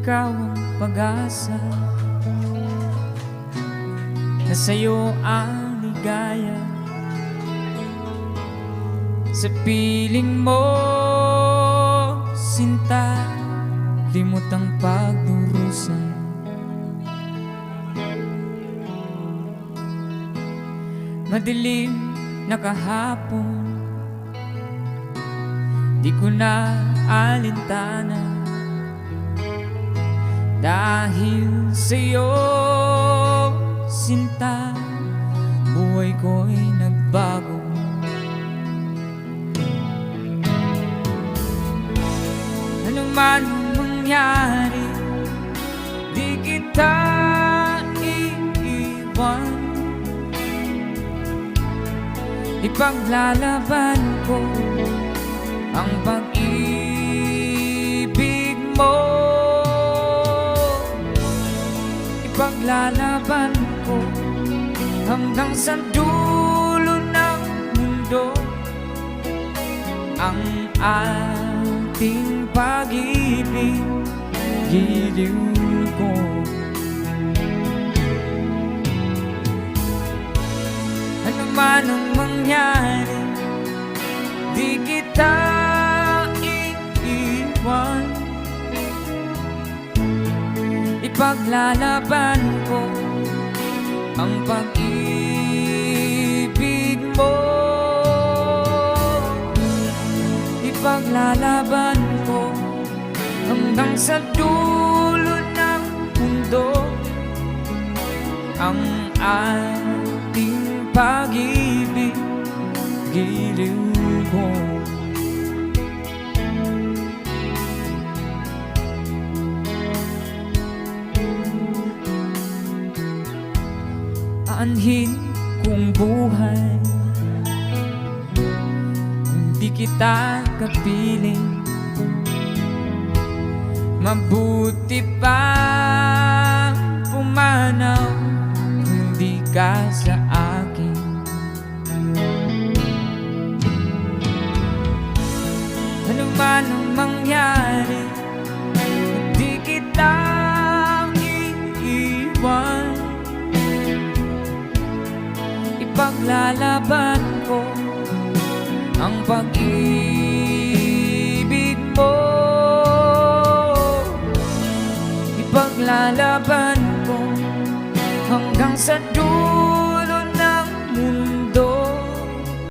ikaw ang pag-asa, na sa'yo ang ligaya. Sa piling mo, sinta, limot ang pagdurusan. Madilim na kahapon, di ko na alintana, dahil sa'yo, sinta, buhay ko'y nagbago. Ano man mangyari, di kita iiwan. Ipaglalaban ko ang pag-ibig mo. Ipaglalaban ko hanggang sa dulo ng mundo ang ating pag-ibig, giliw ko. Ano man ang mangyari, di kita iiwan. Ipaglalaban ko ang pag-ibig mo. Ipaglalaban ko hanggang sa dulo ng mundo ang ating pag-ibig, giliw ko. Aanhin kong buhay kung di kita kapiling. Mabuti pa pumanaw kung di ka sa akin. Ano man ang mangyari, di kita iiwan. Ipaglalaban ko ang pag-ibig mo. Ipaglalaban ko hanggang sa dulo